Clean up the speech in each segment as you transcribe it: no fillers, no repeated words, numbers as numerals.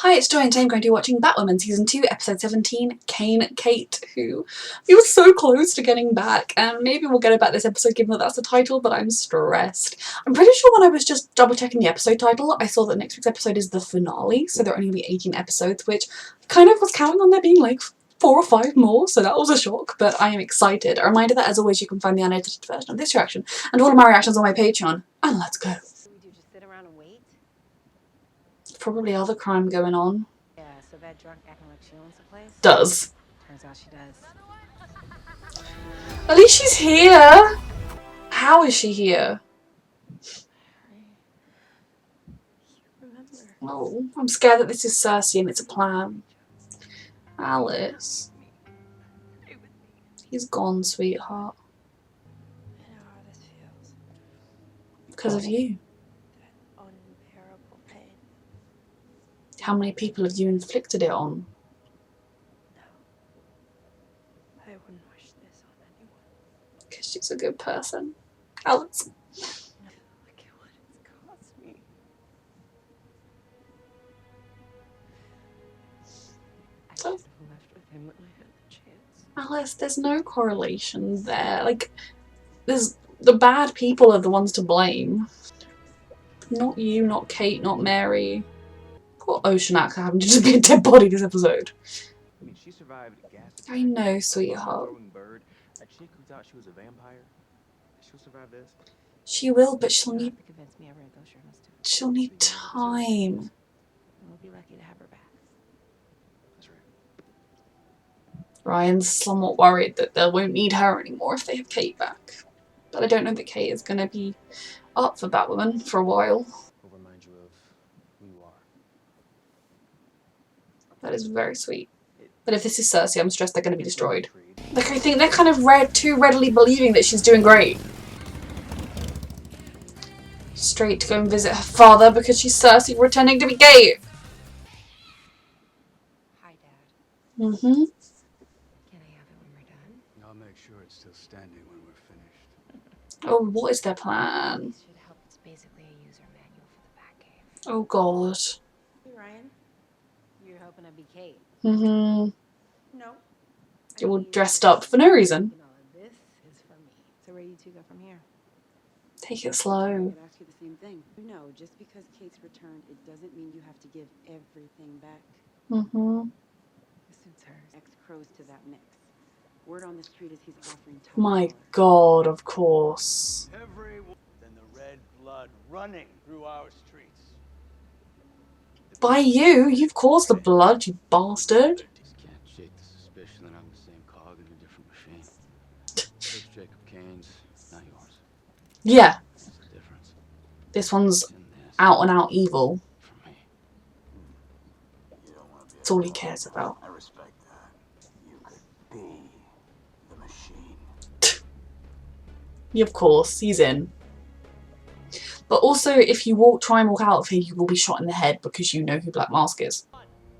Hi, it's Joy and today I'm going to be watching Batwoman Season 2, Episode 17, Kane Kate, who feels so close to getting back, and maybe we'll get her back this episode given that that's the title, but I'm stressed. I'm pretty sure when I was just double checking the episode title, I saw that next week's episode is the finale, so there are only going to be 18 episodes, which I kind of was counting on there being like 4 or 5 more, so that was a shock, but I am excited. A reminder that as always you can find the unedited version of this reaction and all of my reactions on my Patreon, and let's go. Just sit around and wait? Probably other crime going on. Yeah, so that drunk acting like she owns the place? Does. Turns out she does. At least she's here! How is she here? Oh, I'm scared that this is Cersei and it's a plan. Alice. He's gone, sweetheart. I know how this feels. Because of you. That unbearable pain. How many people have you inflicted it on? No. I wouldn't wish this on anyone. Because she's a good person. Alice. Look at what it's cost me. I should have left with him when I had the chance. Alice, there's no correlation there. Like, there's the bad people are the ones to blame. Not you, not Kate, not Mary. Poor Ocean Actor having to just be a dead body this episode. I mean, she survived a gas attack. I know, sweetheart. Bird, a chick who thought she was a vampire. She'll survive this. She will, but she'll need Convince me I read those journals too. time. We'll be lucky to have her back. That's right. Ryan's somewhat worried that they won't need her anymore if they have Kate back. But I don't know that Kate is going to be up for Batwoman for a while. We'll remind you of who you are. That is very sweet. But if this is Cersei, I'm stressed they're going to be destroyed. Like, I think they're kind of too readily believing that she's doing great. Straight to go and visit her father because she's Cersei pretending to be Kate. Hi, Dad. Mm-hmm. Can I have it when we're done? I'll make sure it's still standing when we're finished. Oh, what is their plan? This should help. It's basically a user manual for the Batcave. Oh, God. Hey, Ryan. You're hoping to be Kate. Mm-hmm. No. You're all dressed up for no reason. This is for me. So where you two go from here? Take it slow. I would ask you the same thing. No, just because Kate's returned, it doesn't mean you have to give everything back. Mm-hmm. This suits her. Ex-crows to that mix. Word on the street is he's offering top My dollar. God, of course. Everyone in the red blood running through our streets. By you? You've caused the blood, you bastard. Just can't shake the suspicion that I'm the same cog in a different machine. First Jacob Kane's, not yours. Yeah, What's the difference? this one's In this, out and out evil. for me. You don't want to be That's all he cares about. I respect that. You could be the machine. Yeah, of course, he's in. But also, if you try and walk out of here, you will be shot in the head because you know who Black Mask is.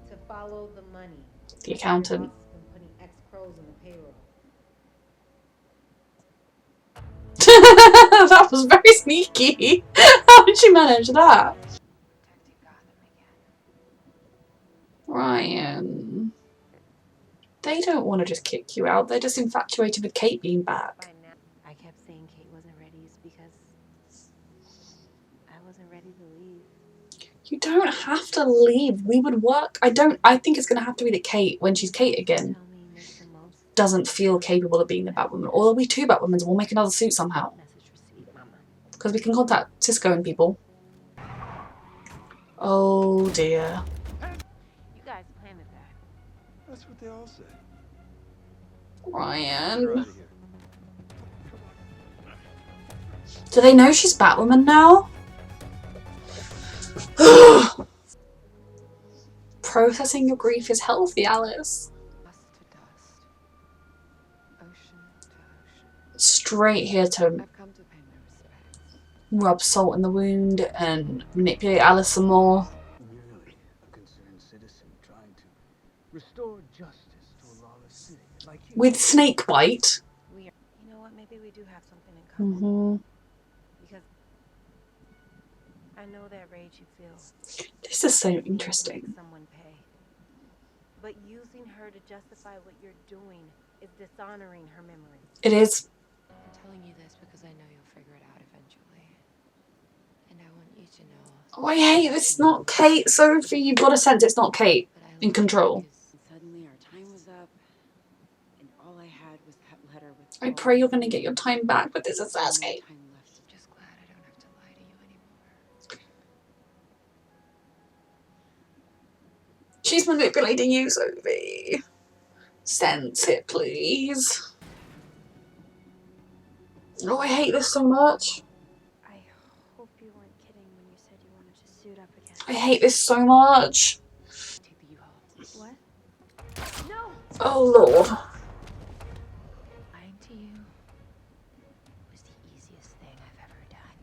To follow the money. The accountant. Your boss has been putting ex-crows on the payroll. That was very sneaky. How did she manage that? Protecting Gotham again. Ryan. They don't want to just kick you out. They're just infatuated with Kate being back. By now, I kept saying Kate wasn't ready is because I wasn't ready to leave. You don't have to leave. We would work. I think it's going to have to be that Kate, when she's Kate again, Tell me you make the most. doesn't feel capable of being the Batwoman. Or there'll be 2 Batwomans and we'll make another suit somehow. Message received, Mama. Because we can contact Cisco and people. Oh dear. You guys planted that. That's what they all say. Ryan. You're out of here. Do they know she's Batwoman now? Processing your grief is healthy, Alice. Dust to dust. Ocean to ocean. Straight here to I've come to pay my respects. rub salt in the wound and manipulate Alice some more. Merely a concerned citizen trying to restore justice to a lawless city like you. With Snakebite. You know what? Maybe we do have something in common. Mm-hmm. Because I know that rage you feel. This is so interesting. Someone But using her to justify what you're doing is dishonoring her memory. It is. I'm telling you this because I know you'll figure it out eventually. And I want you to know. Oh, I hate this. It's not Kate, Sophie. You've got to sense it's not Kate But I in love control. you 'cause Suddenly our time was up, and all I had was that letter with. I pray you're going to get your time back with this no assassin. time left. I'm just glad I don't have to lie to you anymore. She's manipulating you, Sophie. Sense it, please. Oh, I hate this so much. I hope you weren't kidding when you said you wanted to suit up again. I hate this so much. Take the U-Haul. What? No! Oh, Lord. Lying to you was the easiest thing I've ever done.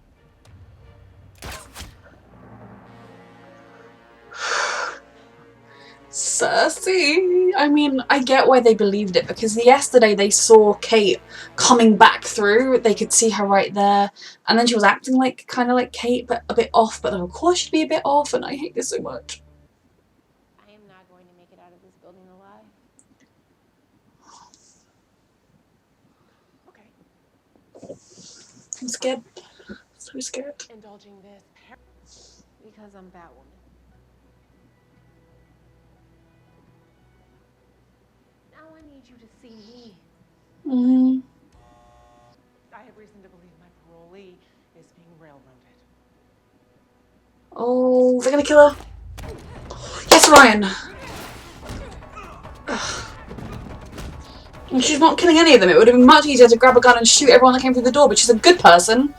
Cersei. I mean, I get why they believed it, because yesterday they saw Kate coming back through. They could see her right there, and then she was acting like kind of like Kate, but a bit off. But of course she'd be a bit off, and I hate this so much. I am not going to make it out of this building alive. Okay. I'm scared. So scared. Indulging this Because I'm Batwoman. Now I need you to see me. I have reason to believe my parolee is being railroaded. Oh, they're gonna kill her. Yes, Ryan. Ugh. And she's not killing any of them. It would have been much easier to grab a gun and shoot everyone that came through the door, but she's a good person.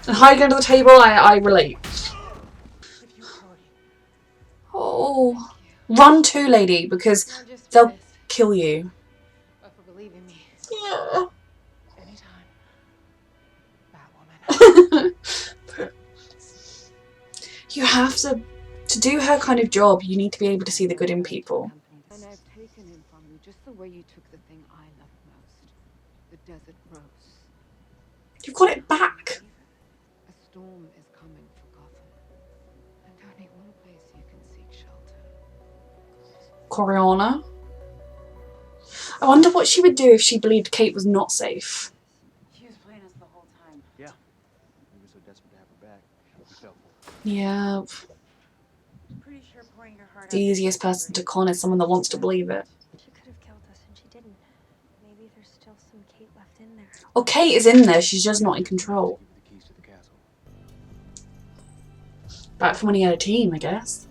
And hiding under the table, I relate. If you hurry. Oh. Run too, lady, because Not just for they'll this, kill you. but for believing me. Yeah. Anytime. Batwoman. You have to do her kind of job, you need to be able to see the good in people. And I've taken him from you just the way you took the thing I love most, the desert rose. You've got it back. A storm is coming for Gotham, and only one place you can seek shelter. Coriana. I wonder what she would do if she believed Kate was not safe. She was playing us the whole time. Yeah. We were so desperate to have her back. We fell for it. Yeah. Pretty sure pouring your heart The easiest person to con is someone that wants to believe it. She could have killed us and she didn't. Maybe there's still some Kate left in there. Oh, Kate is in there, she's just not in control. Give her the keys to the castle. Back from when he had a team, I guess.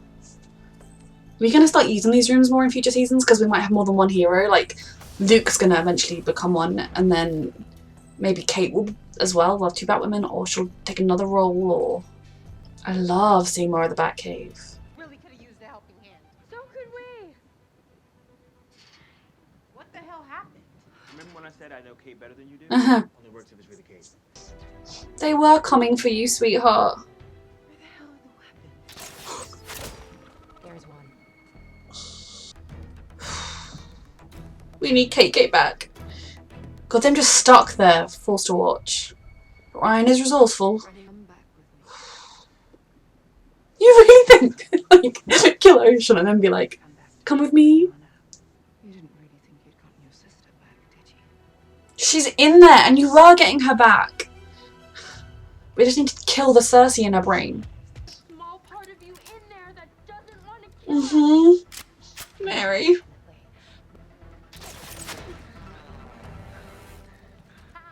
Are we going to start using these rooms more in future seasons? Because we might have more than one hero. Like, Luke's going to eventually become one, and then maybe Kate will as well. We'll have two Batwomen, or she'll take another role, or... I love seeing more of the Batcave. Really could have used a helping hand. So could we! What the hell happened? Remember when I said I know Kate better than you do? Uh-huh. Only works if it's really Kate. They were coming for you, sweetheart. Where the hell are the weapons? There's one. We need Kate back. God, them just stuck there, forced to watch. Ryan is resourceful. Come back with me. You really think, like, kill Ocean and then be like, come with me? You didn't really think you'd gotten your sister back, did you? She's in there, and you were getting her back. We just need to kill the Cersei in her brain. Small part of you in there that doesn't want to kill us. Mm-hmm. Mary.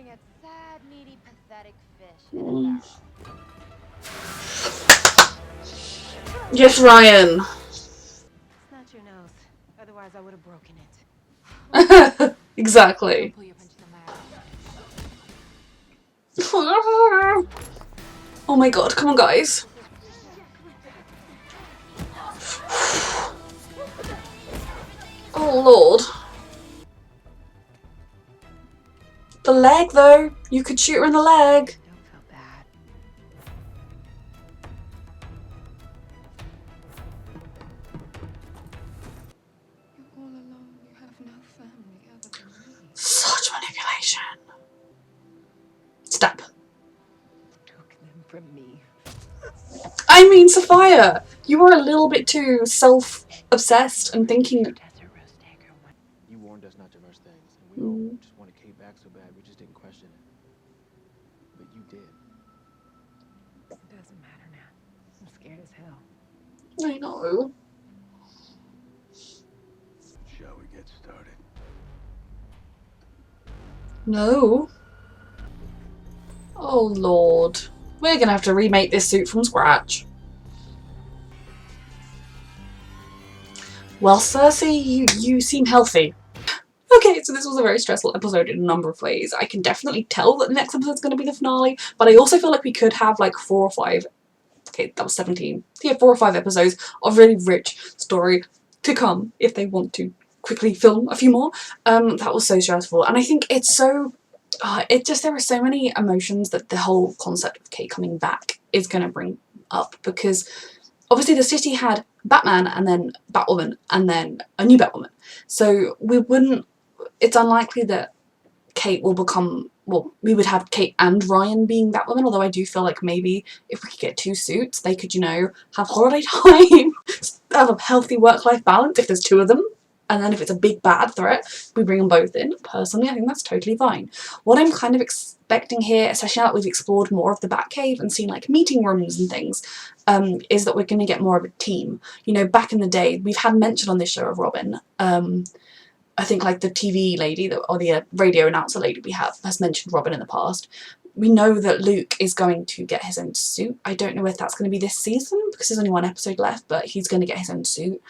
A sad, needy, pathetic fish Mm. in a barrel. Yes, Ryan. Snatch your nose. Otherwise, I would have broken it. Exactly. Pull your punches on my ass. Oh my god, come on, guys. Oh lord. The leg, though. You could shoot her in the leg. Don't feel bad. You're all alone. You have no family other than me. Such manipulation. Stop. Took them from me. I mean, Sophia, you were a little bit too self-obsessed and thinking... Desert We all just wanted Kate back so bad, we just didn't question it. But you did. It doesn't matter now. I'm scared as hell. I know. Shall we get started? No. Oh lord. We're gonna have to remake this suit from scratch. Well, Cersei, you seem healthy. Okay, so this was a very stressful episode in a number of ways. I can definitely tell that the next episode's going to be the finale, but I also feel like we could have like 4 or 5, okay, that was 17, yeah, 4 or 5 episodes of really rich story to come if they want to quickly film a few more. That was so stressful, and I think it's so, there are so many emotions that the whole concept of Kate coming back is going to bring up, because obviously the city had Batman and then Batwoman and then a new Batwoman, so it's unlikely that Kate will become, well, we would have Kate and Ryan being Batwoman, although I do feel like maybe if we could get 2 suits, they could, you know, have holiday time, have a healthy work-life balance if there's 2 of them, and then if it's a big bad threat, we bring them both in. Personally, I think that's totally fine. What I'm kind of expecting here, especially now that we've explored more of the Batcave and seen like meeting rooms and things, is that we're going to get more of a team. You know, back in the day, we've had mention on this show of Robin, I think like the TV lady or the radio announcer lady we have has mentioned Robin in the past. We know that Luke is going to get his own suit. I don't know if that's going to be this season because there's only 1 episode left, but he's going to get his own suit.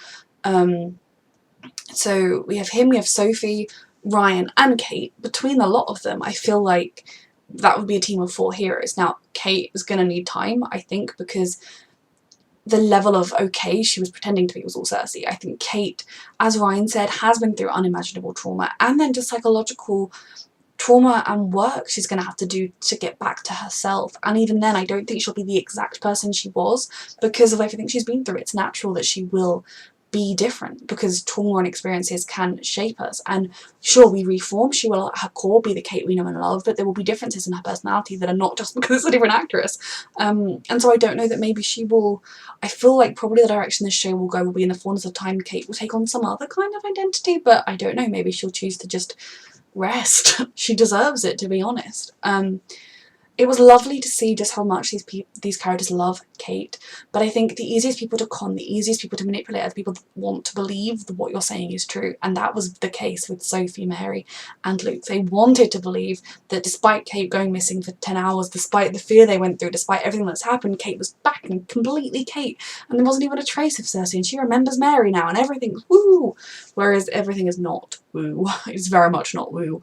So we have him, we have Sophie, Ryan and Kate. Between the lot of them, I feel like that would be a team of 4 heroes. Now, Kate is going to need time, I think, because the level of okay she was pretending to be was all Cersei. I think Kate, as Ryan said, has been through unimaginable trauma and then just psychological trauma and work she's going to have to do to get back to herself. And even then, I don't think she'll be the exact person she was because of everything she's been through. It's natural that she will be different because trauma and experiences can shape us. And sure, we reform, she will at her core be the Kate we know and love, but there will be differences in her personality that are not just because it's a different actress. And so I don't know that maybe she will, I feel like probably the direction this show will go will be in the fullness of time Kate will take on some other kind of identity, but I don't know, maybe she'll choose to just rest. She deserves it, to be honest. It was lovely to see just how much these characters love Kate, but I think the easiest people to con, the easiest people to manipulate are the people that want to believe that what you're saying is true, and that was the case with Sophie, Mary and Luke. They wanted to believe that despite Kate going missing for 10 hours, despite the fear they went through, despite everything that's happened, Kate was back and completely Kate, and there wasn't even a trace of Cersei, and she remembers Mary now, and everything's woo! Whereas everything is not woo. It's very much not woo.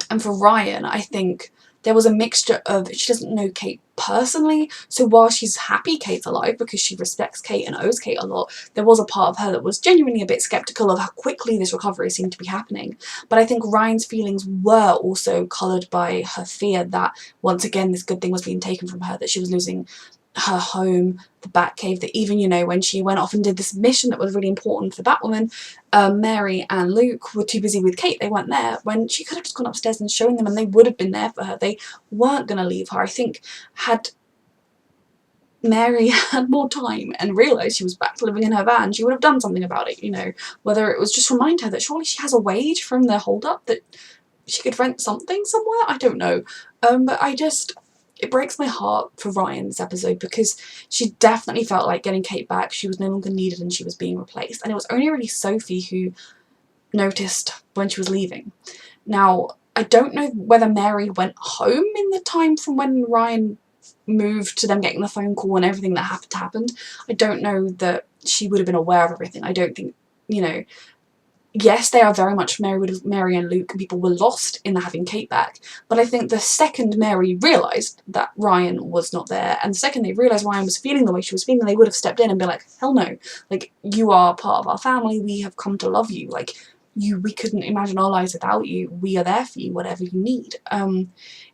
And for Ryan, I think there was a mixture of, she doesn't know Kate personally, so while she's happy Kate's alive because she respects Kate and owes Kate a lot, there was a part of her that was genuinely a bit sceptical of how quickly this recovery seemed to be happening. But I think Ryan's feelings were also coloured by her fear that once again this good thing was being taken from her, that she was losing her home, the Batcave, that even, you know, when she went off and did this mission that was really important for Batwoman, Mary and Luke were too busy with Kate, they weren't there, when she could have just gone upstairs and shown them and they would have been there for her. They weren't going to leave her. I think had Mary had more time and realised she was back to living in her van, she would have done something about it, you know, whether it was just remind her that surely she has a wage from the hold-up, that she could rent something somewhere, I don't know. But it breaks my heart for Ryan this episode because she definitely felt like getting Kate back, she was no longer needed and she was being replaced. And it was only really Sophie who noticed when she was leaving. Now, I don't know whether Mary went home in the time from when Ryan moved to them getting the phone call and everything that happened. I don't know that she would have been aware of everything. I don't think, you know, yes, they are very much Mary and Luke, and people were lost in the having Kate back, but I think the second Mary realised that Ryan was not there, and the second they realised Ryan was feeling the way she was feeling, they would have stepped in and been like, hell no, like, you are part of our family, we have come to love you, like, we couldn't imagine our lives without you, we are there for you, whatever you need.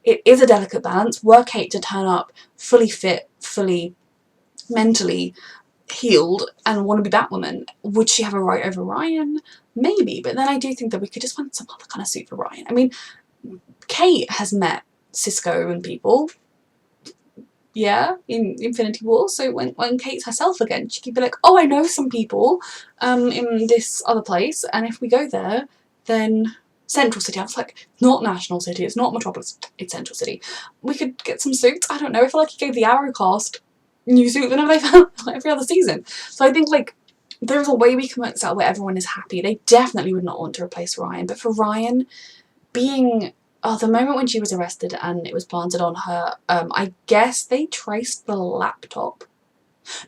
It is a delicate balance. Were Kate to turn up fully fit, fully mentally healed and want to be Batwoman, would she have a right over Ryan? Maybe, but then I do think that we could just find some other kind of suit for Ryan. I mean, Kate has met Cisco and people, yeah, in Infinity War, so when Kate's herself again, she could be like, oh, I know some people in this other place, and if we go there, then Central City. I was like, not National City, it's not Metropolis, it's Central City. We could get some suits. I don't know, I feel like he gave the Arrow cast new suits whenever they found every other season. So I think like there's a way we can work this out where everyone is happy. They definitely would not want to replace Ryan, but for Ryan being the moment when she was arrested and it was planted on her, I guess they traced the laptop.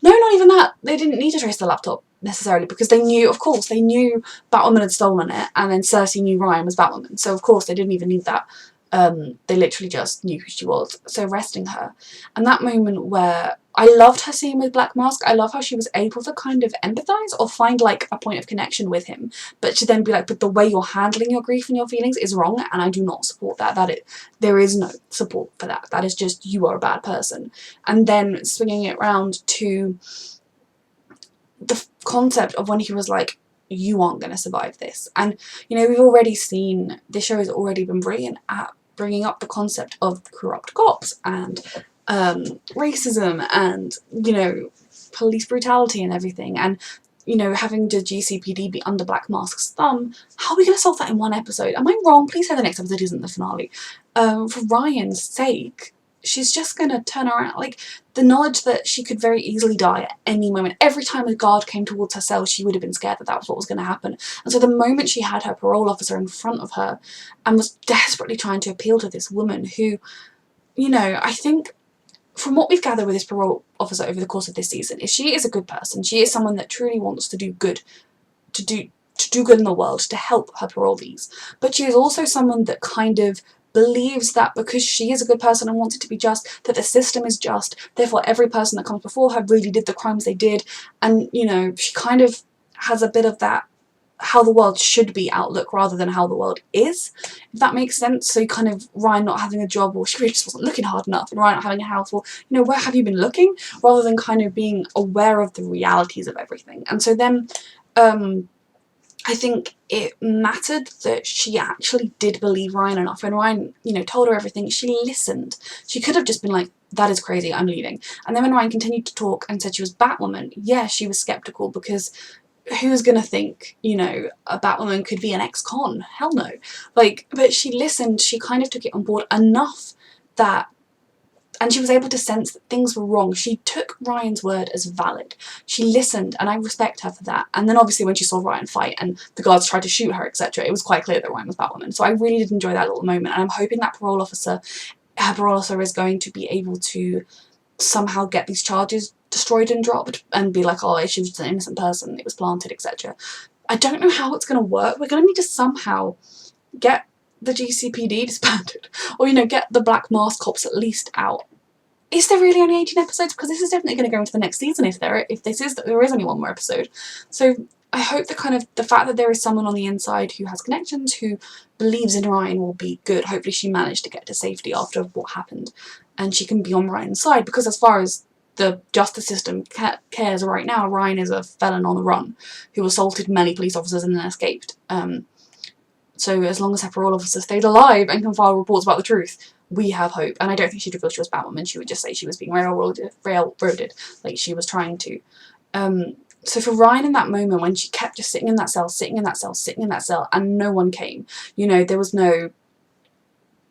No, not even that. They didn't need to trace the laptop necessarily because they knew, of course, they knew Batwoman had stolen it, and then Cersei knew Ryan was Batwoman. So of course they didn't even need that. They literally just knew who she was. So arresting her, and that moment where I loved her scene with Black Mask. I love how she was able to kind of empathise or find like a point of connection with him, but to then be like, but the way you're handling your grief and your feelings is wrong, and I do not support that. There is no support for that. That is just, you are a bad person. And then swinging it round to the concept of when he was like, you aren't going to survive this. And you know, we've already seen, this show has already been brilliant at bringing up the concept of corrupt cops and racism and, you know, police brutality and everything, and you know, having the GCPD be under Black Mask's thumb. How are we going to solve that in one episode? Am I wrong? Please say the next episode isn't the finale. For Ryan's sake, she's just going to turn around. Like, the knowledge that she could very easily die at any moment. Every time a guard came towards her cell, she would have been scared that that was what was going to happen. And so the moment she had her parole officer in front of her and was desperately trying to appeal to this woman who, you know, I think from what we've gathered with this parole officer over the course of this season, is she is a good person. She is someone that truly wants to do good, to do good in the world, to help her parolees. But she is also someone that kind of believes that because she is a good person and wants it to be just, that the system is just, therefore every person that comes before her really did the crimes they did. And, you know, she kind of has a bit of that how the world should be outlook rather than how the world is, if that makes sense. So kind of Ryan not having a job, or she really just wasn't looking hard enough, and Ryan not having a house, or, you know, where have you been looking, rather than kind of being aware of the realities of everything. And so then I think it mattered that she actually did believe Ryan enough. When Ryan, you know, told her everything, she listened. She could have just been like, that is crazy, I'm leaving. And then when Ryan continued to talk and said she was Batwoman, yeah, she was skeptical, because who's gonna think, you know, a Batwoman could be an ex-con? Hell no. Like, but she listened, she kind of took it on board enough that, and she was able to sense that things were wrong. She took Ryan's word as valid. She listened, and I respect her for that. And then obviously when she saw Ryan fight and the guards tried to shoot her, etc., it was quite clear that Ryan was Batwoman. So I really did enjoy that little moment, and I'm hoping that her parole officer is going to be able to somehow get these charges destroyed and dropped and be like, oh, she was just an innocent person, it was planted, etc. I don't know how it's going to work. We're going to need to somehow get the GCPD disbanded, or, you know, get the Black Mask cops at least out. Is there really only 18 episodes? Because this is definitely going to go into the next season if there is only one more episode. So I hope the fact that there is someone on the inside who has connections, who believes in Ryan, will be good. Hopefully she managed to get to safety after what happened, and she can be on Ryan's side, because as far as the justice system cares right now, Ryan is a felon on the run who assaulted many police officers and then escaped. So as long as her parole officer stayed alive and can file reports about the truth, we have hope. And I don't think she'd reveal she was Batwoman. She would just say she was being railroaded, like she was trying to. So for Ryan in that moment, when she kept just sitting in that cell, and no one came, you know, there was no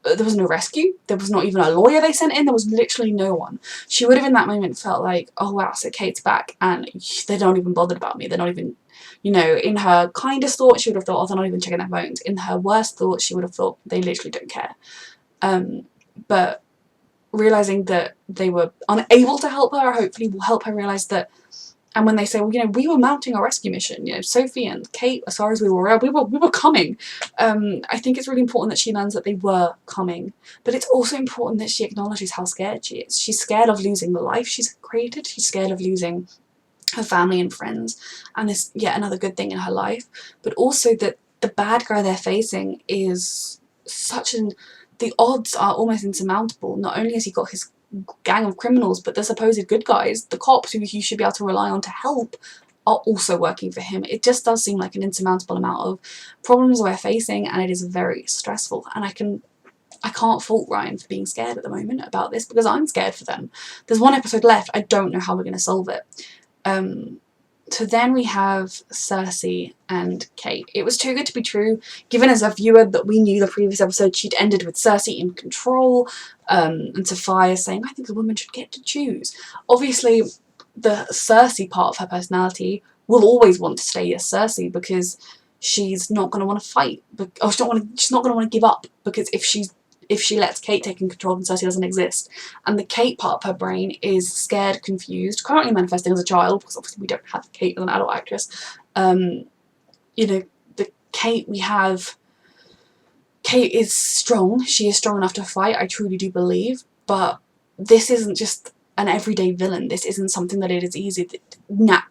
rescue, there was not even a lawyer they sent in, there was literally no one. She would have in that moment felt like, oh wow, so Kate's back and they're not even bothered about me, they're not even, you know, in her kindest thought she would have thought, oh, they're not even checking their phones. In her worst thought she would have thought, they literally don't care. But realising that they were unable to help her, hopefully will help her realise that. And when they say, well, you know, we were mounting a rescue mission, you know, Sophie and Kate, as far as we were aware, we were coming. I think it's really important that she learns that they were coming. But it's also important that she acknowledges how scared she is. She's scared of losing the life she's created. She's scared of losing her family and friends. And this yet another good thing in her life. But also that the bad guy they're facing is the odds are almost insurmountable. Not only has he got his gang of criminals, but the supposed good guys, the cops who he should be able to rely on to help, are also working for him. It just does seem like an insurmountable amount of problems we're facing, and it is very stressful. And I can't fault Ryan for being scared at the moment about this, because I'm scared for them. There's one episode left. I don't know how we're going to solve it. So then we have Cersei and Kate. It was too good to be true, given as a viewer that we knew the previous episode she'd ended with Cersei in control, and Sophia saying, I think a woman should get to choose. Obviously, the Cersei part of her personality will always want to stay as Cersei because she's not going to want to fight, or she's not going to want to give up, because if she lets Kate take in control, then Cersei doesn't exist. And the Kate part of her brain is scared, confused, currently manifesting as a child, because obviously we don't have Kate as an adult actress. You know, the Kate we have, Kate is strong. She is strong enough to fight, I truly do believe, but this isn't just an everyday villain. This isn't something that it is easy,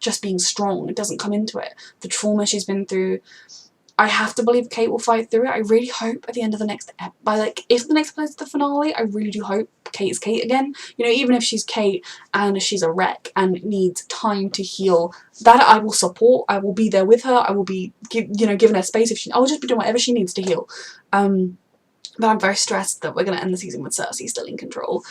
just being strong, it doesn't come into it. The trauma she's been through, I have to believe Kate will fight through it. I really hope at the end of the next if the next episode is the finale, I really do hope Kate is Kate again. You know, even if she's Kate and she's a wreck and needs time to heal, that I will support. I will be there with her. I will be, giving her space I will just be doing whatever she needs to heal. But I'm very stressed that we're going to end the season with Cersei still in control.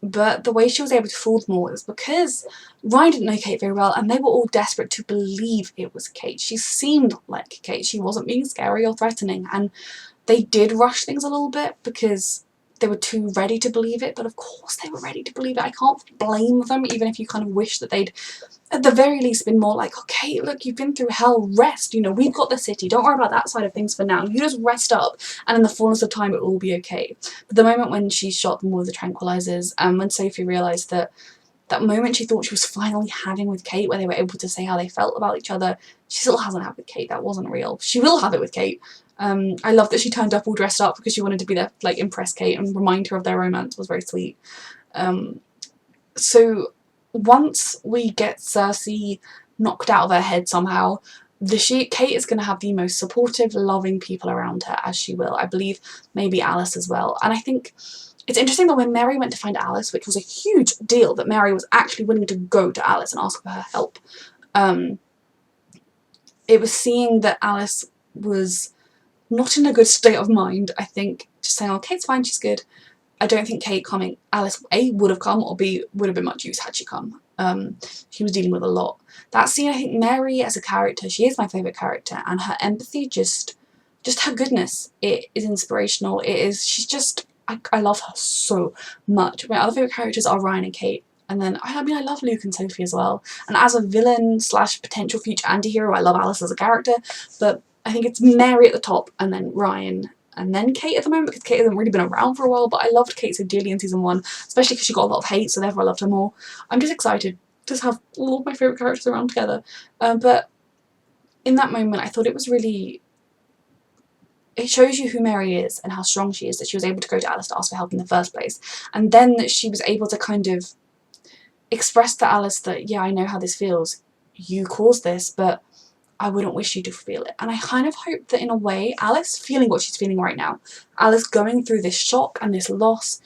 But the way she was able to fool them all was because Ryan didn't know Kate very well, and they were all desperate to believe it was Kate. She seemed like Kate. She wasn't being scary or threatening, and they did rush things a little bit because they were too ready to believe it, but of course they were ready to believe it. I can't blame them, even if you kind of wish that they'd at the very least been more like, okay, look, you've been through hell, rest, we've got the city, don't worry about that side of things for now, you just rest up, and in the fullness of time it will all be okay. But the moment when she shot them with the tranquilizers, and when Sophie realised that moment she thought she was finally having with Kate, where they were able to say how they felt about each other, she still hasn't had with Kate. That wasn't real. She will have it with Kate. I love that she turned up all dressed up because she wanted to be there, like, impress Kate and remind her of their romance. It was very sweet. So once we get Cersei knocked out of her head somehow, Kate is going to have the most supportive, loving people around her, as she will. I believe maybe Alice as well. And I think it's interesting that when Mary went to find Alice, which was a huge deal, that Mary was actually willing to go to Alice and ask for her help. It was seeing that Alice was not in a good state of mind, I think, just saying, oh, Kate's fine, she's good. I don't think Alice A, would have come, or B, would have been much use had she come. She was dealing with a lot. That scene, I think Mary as a character, she is my favourite character, and her empathy, just her goodness, it is inspirational. She's just, I love her so much. My other favourite characters are Ryan and Kate, and then, I love Luke and Sophie as well. And as a villain / potential future anti-hero, I love Alice as a character, but I think it's Mary at the top, and then Ryan, and then Kate at the moment, because Kate hasn't really been around for a while, but I loved Kate so dearly in season 1, especially because she got a lot of hate, so therefore I loved her more. I'm just excited to have all of my favourite characters around together. But in that moment, I thought it was really... It shows you who Mary is and how strong she is, that she was able to go to Alice to ask for help in the first place. And then that she was able to kind of express to Alice that, yeah, I know how this feels. You caused this, but I wouldn't wish you to feel it. And I kind of hope that in a way, Alice feeling what she's feeling right now, Alice going through this shock and this loss,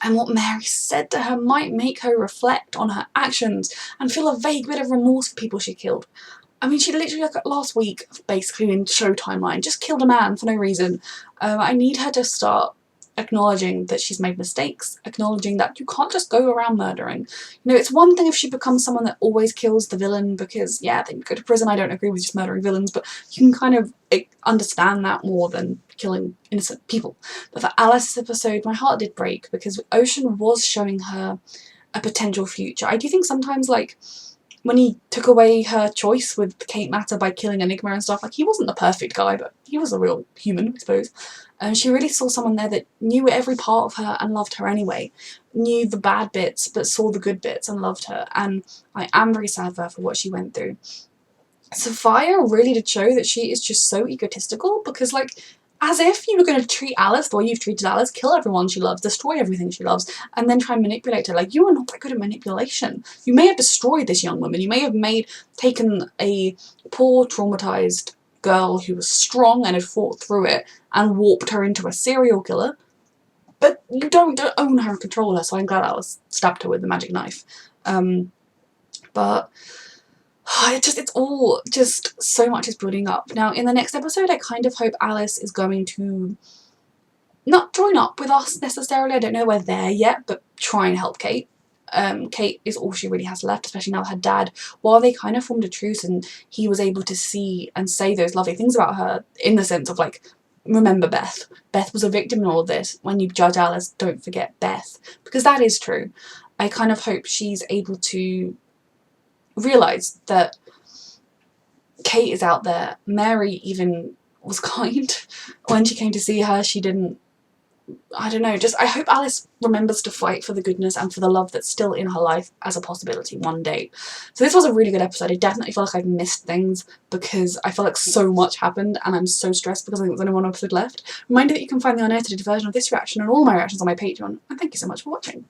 and what Mary said to her might make her reflect on her actions and feel a vague bit of remorse for people she killed. I mean, she literally, like, last week, basically in show timeline, just killed a man for no reason. I need her to start acknowledging that she's made mistakes, acknowledging that you can't just go around murdering. It's one thing if she becomes someone that always kills the villain because, yeah, they go to prison. I don't agree with just murdering villains, but you can kind of understand that more than killing innocent people. But for Alice's episode, my heart did break because Ocean was showing her a potential future. I do think sometimes, like, when he took away her choice with Kate Matter by killing Enigma and stuff, like, he wasn't the perfect guy, but he was a real human, I suppose. And she really saw someone there that knew every part of her and loved her anyway. Knew the bad bits, but saw the good bits and loved her. And I am very sad for her for what she went through. Sophia really did show that she is just so egotistical, because, like, as if you were going to treat Alice the way you've treated Alice, kill everyone she loves, destroy everything she loves, and then try and manipulate her. Like, you are not that good at manipulation. You may have destroyed this young woman. You may have taken a poor, traumatized girl who was strong and had fought through it and warped her into a serial killer, but you don't own her and control her, so I'm glad Alice stabbed her with the magic knife. But it's all just so much is building up. Now, in the next episode, I kind of hope Alice is going to not join up with us necessarily. I don't know we're there yet, but try and help Kate. Kate is all she really has left, especially now her dad, while they kind of formed a truce and he was able to see and say those lovely things about her, in the sense of like, remember Beth. Beth was a victim in all of this. When you judge Alice, don't forget Beth. Because that is true. I kind of hope she's able to realise that Kate is out there. Mary even was kind when she came to see her. She didn't, I don't know, just I hope Alice remembers to fight for the goodness and for the love that's still in her life as a possibility one day. So this was a really good episode. I definitely feel like I've missed things because I feel like so much happened and I'm so stressed because I think there's only one episode left. Reminder that you can find the unedited version of this reaction and all my reactions on my Patreon, and thank you so much for watching.